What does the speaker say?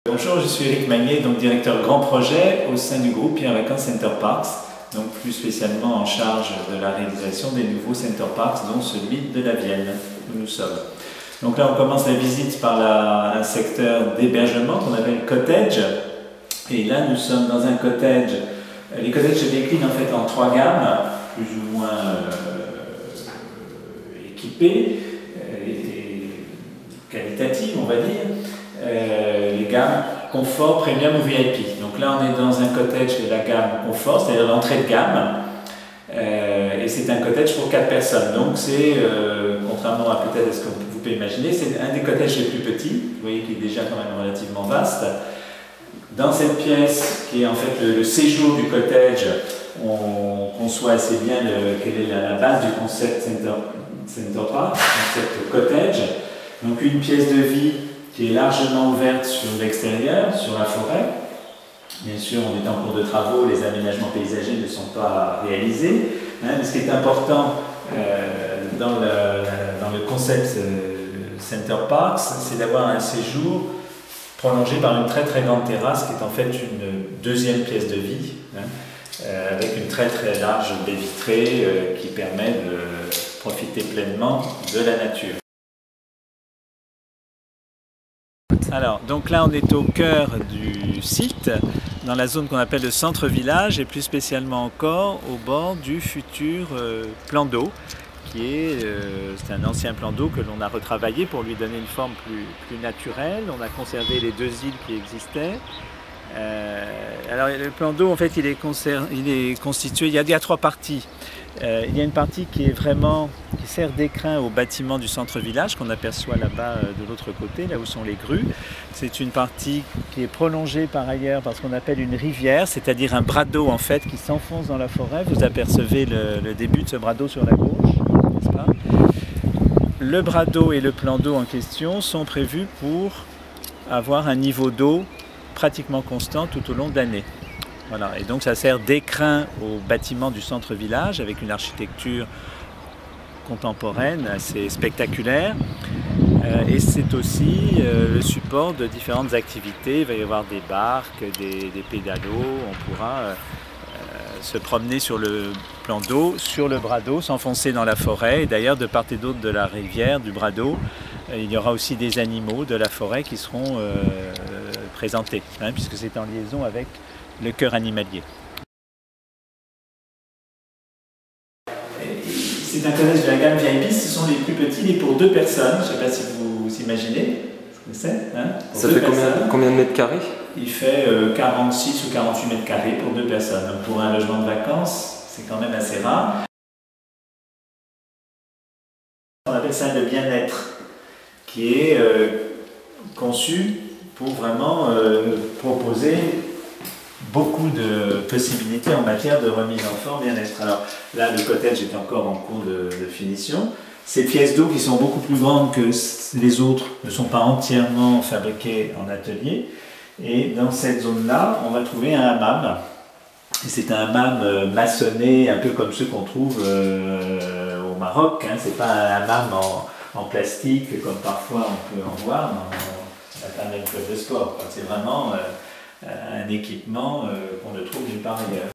Bonjour, je suis Eric Magnier, donc directeur grand projet au sein du groupe Pierre Vacances Center Parcs, donc plus spécialement en charge de la réalisation des nouveaux Center Parcs, dont celui de la Vienne, où nous sommes. Donc là, on commence la visite par un secteur d'hébergement qu'on appelle cottage. Et là, nous sommes dans un cottage. Les cottages se déclinent en fait en 3 gammes, plus ou moins équipées et qualitatives, on va dire. Les gammes confort, premium ou VIP. Donc là, on est dans un cottage de la gamme confort, c'est-à-dire l'entrée de gamme. Et c'est un cottage pour 4 personnes. Donc c'est, contrairement à peut-être ce que vous pouvez imaginer, c'est un des cottages les plus petits. Vous voyez qu'il est déjà quand même relativement vaste. Dans cette pièce, qui est en fait le séjour du cottage, on conçoit assez bien quelle est la base du concept Center Park, concept cottage. Donc une pièce de vie qui est largement ouverte sur l'extérieur, sur la forêt. Bien sûr, on est en cours de travaux, les aménagements paysagers ne sont pas réalisés. Mais ce qui est important dans le concept Center Parks, c'est d'avoir un séjour prolongé par une très très grande terrasse qui est en fait une deuxième pièce de vie, avec une très très large baie vitrée qui permet de profiter pleinement de la nature. Alors, donc là on est au cœur du site, dans la zone qu'on appelle le centre-village et plus spécialement encore au bord du futur plan d'eau, qui est c'est un ancien plan d'eau que l'on a retravaillé pour lui donner une forme plus naturelle. On a conservé les 2 îles qui existaient. Alors le plan d'eau en fait il est constitué, il y a 3 parties. Il y a une partie qui sert d'écrin au bâtiment du centre-village qu'on aperçoit là-bas de l'autre côté, là où sont les grues. C'est une partie qui est prolongée par ailleurs par ce qu'on appelle une rivière, c'est-à-dire un bras d'eau en fait qui s'enfonce dans la forêt. Vous apercevez le début de ce bras d'eau sur la gauche, n'est-ce pas? Le bras d'eau et le plan d'eau en question sont prévus pour avoir un niveau d'eau pratiquement constant tout au long de l'année. Voilà. Et donc ça sert d'écrin au bâtiment du centre-village avec une architecture contemporaine assez spectaculaire. Et c'est aussi le support de différentes activités. Il va y avoir des barques, des pédalos. On pourra se promener sur le plan d'eau, sur le bras d'eau, s'enfoncer dans la forêt. Et d'ailleurs, de part et d'autre de la rivière, du bras d'eau, il y aura aussi des animaux de la forêt qui seront présentés, puisque c'est en liaison avec le cœur animalier. C'est un cottage de la gamme VIP, ce sont les plus petits, les pour 2 personnes. Je ne sais pas si vous imaginez ce que c'est. Ça fait combien de mètres carrés? Il fait 46 ou 48 mètres carrés pour 2 personnes. Donc pour un logement de vacances, c'est quand même assez rare. On appelle ça le bien-être, qui est conçu pour vraiment proposer beaucoup de possibilités en matière de remise en forme bien-être. Alors là, le cottage est encore en cours de finition. Ces pièces d'eau qui sont beaucoup plus grandes que les autres ne sont pas entièrement fabriquées en atelier. Et dans cette zone-là, on va trouver un hammam. C'est un hammam maçonné, un peu comme ceux qu'on trouve au Maroc. Ce n'est pas un hammam en plastique comme parfois on peut en voir dans un club de sport. C'est vraiment un équipement qu'on ne trouve nulle part ailleurs.